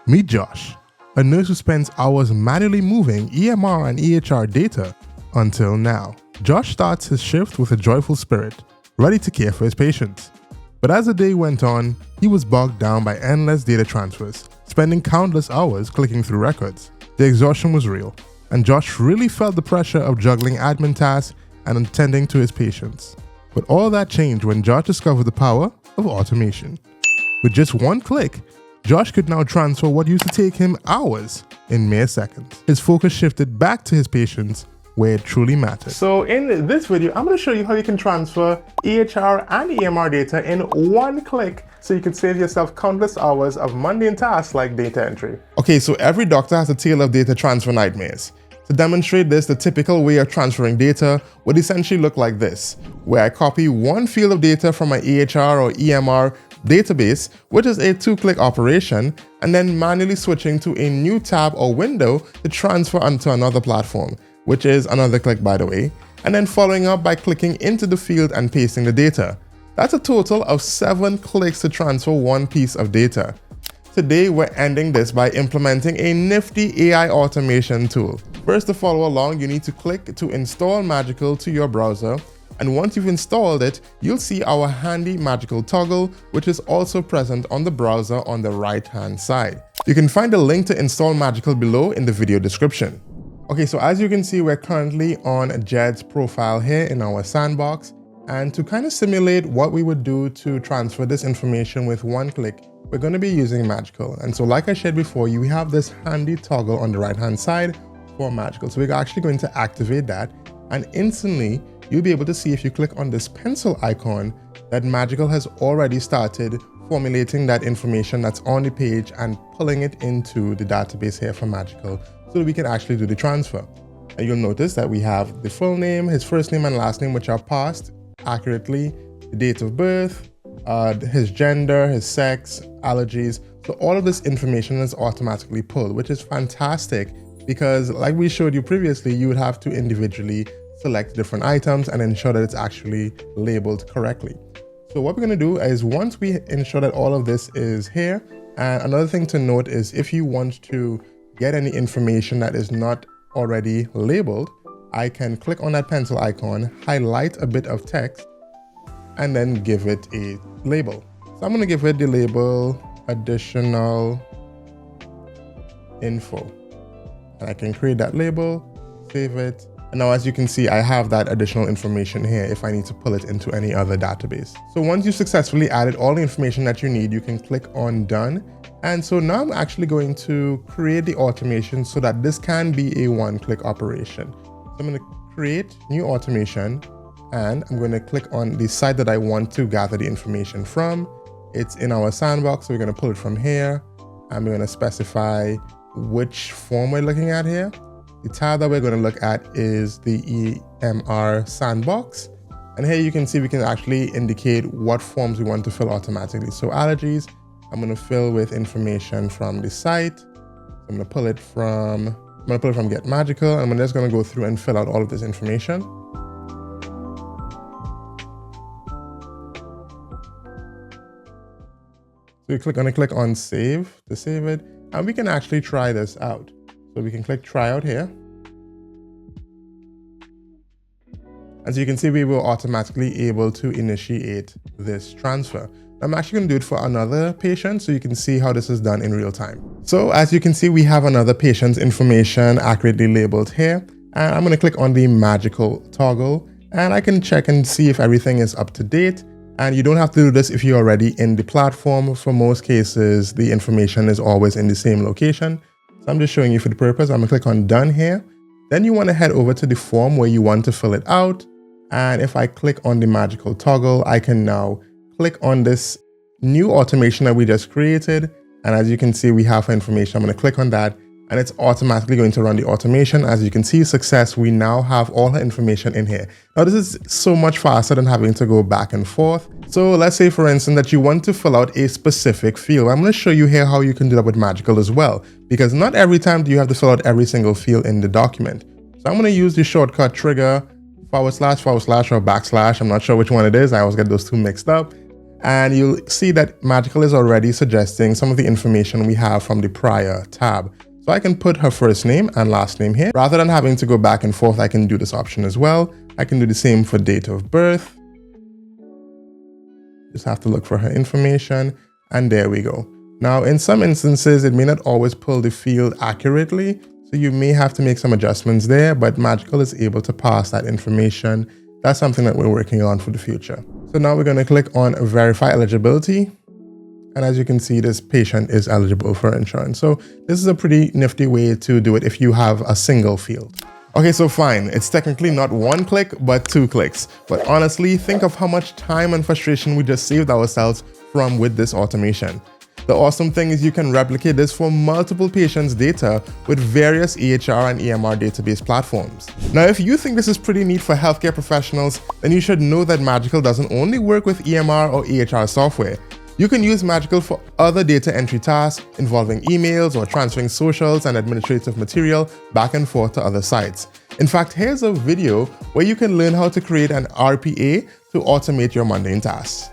Meet Josh, a nurse who spends hours manually moving EMR and EHR data until now. Josh starts his shift with a joyful spirit, ready to care for his patients. But as the day went on, he was bogged down by endless data transfers, spending countless hours clicking through records. The exhaustion was real, and Josh really felt the pressure of juggling admin tasks and attending to his patients. But all that changed when Josh discovered the power of automation. With just one click, Josh could now transfer what used to take him hours in mere seconds. His focus shifted back to his patients, where it truly matters. So in this video, I'm going to show you how you can transfer EHR and EMR data in one click so you can save yourself countless hours of mundane tasks like data entry. Okay, so every doctor has a tale of data transfer nightmares. To demonstrate this, the typical way of transferring data would essentially look like this, where I copy one field of data from my EHR or EMR database, which is a two-click operation, and then manually switching to a new tab or window to transfer onto another platform, which is another click by the way, and then following up by clicking into the field and pasting the data. That's a total of 7 clicks to transfer one piece of data. Today, we're ending this by implementing a nifty AI automation tool. First, to follow along, you need to click to install Magical to your browser. And once you've installed it, you'll see our handy Magical toggle, which is also present on the browser on the right-hand side. You can find a link to install Magical below in the video description. Okay, so as you can see, we're currently on Jed's profile here in our sandbox. And to kind of simulate what we would do to transfer this information with one click, we're going to be using Magical. And so like I shared before, you have this handy toggle on the right-hand side for Magical. So we're actually going to activate that, and instantly you'll be able to see if you click on this pencil icon that Magical has already started formulating that information that's on the page and pulling it into the database here for Magical so that we can actually do the transfer. And you'll notice that we have the full name, his first name and last name, which are passed accurately, the date of birth, his gender, his sex, allergies. So all of this information is automatically pulled, which is fantastic because like we showed you previously, you would have to individually select different items and ensure that it's actually labeled correctly. So what we're going to do is once we ensure that all of this is here, and another thing to note is if you want to get any information that is not already labeled, I can click on that pencil icon, highlight a bit of text, and then give it a label. So I'm going to give it the label additional info. And I can create that label, save it. And now as you can see, I have that additional information here if I need to pull it into any other database. So once you've successfully added all the information that you need, you can click on done. And so now I'm actually going to create the automation so that this can be a one-click operation. So I'm going to create new automation, and I'm going to click on the site that I want to gather the information from. It's in our sandbox, so we're going to pull it from here, and we're going to specify which form we're looking at here. The tab that we're going to look at is the EMR sandbox. And here you can see we can actually indicate what forms we want to fill automatically. So allergies, I'm going to fill with information from the site. I'm going to pull it from Get Magical, and I'm just going to go through and fill out all of this information. So we're going to click on save to save it, and we can actually try this out. So we can click try out here. As you can see, we were automatically able to initiate this transfer. I'm actually going to do it for another patient so you can see how this is done in real time. So as you can see, we have another patient's information accurately labeled here. And I'm going to click on the Magical toggle, and I can check and see if everything is up to date. And you don't have to do this if you're already in the platform. For most cases, the information is always in the same location. So I'm just showing you for the purpose. I'm going to click on done here. Then you want to head over to the form where you want to fill it out. And if I click on the Magical toggle, I can now click on this new automation that we just created. And as you can see, we have information. I'm going to click on that, and it's automatically going to run the automation. As you can see, success, we now have all the information in here. Now, this is so much faster than having to go back and forth. So let's say, for instance, that you want to fill out a specific field. I'm going to show you here how you can do that with Magical as well, because not every time do you have to fill out every single field in the document. So I'm going to use the shortcut trigger // or // I'm not sure which one it is. I always get those two mixed up. And you'll see that Magical is already suggesting some of the information we have from the prior tab. So I can put her first name and last name here. Rather than having to go back and forth, I can do this option as well. I can do the same for date of birth. Just have to look for her information, and there we go. Now, in some instances, it may not always pull the field accurately, so you may have to make some adjustments there, but Magical is able to pass that information. That's something that we're working on for the future. So now we're going to click on Verify Eligibility. And as you can see, this patient is eligible for insurance. So this is a pretty nifty way to do it if you have a single field. Okay, so fine. It's technically not 1 click, but 2 clicks. But honestly, think of how much time and frustration we just saved ourselves from with this automation. The awesome thing is you can replicate this for multiple patients' data with various EHR and EMR database platforms. Now, if you think this is pretty neat for healthcare professionals, then you should know that Magical doesn't only work with EMR or EHR software. You can use Magical for other data entry tasks involving emails or transferring socials and administrative material back and forth to other sites. In fact, here's a video where you can learn how to create an RPA to automate your mundane tasks.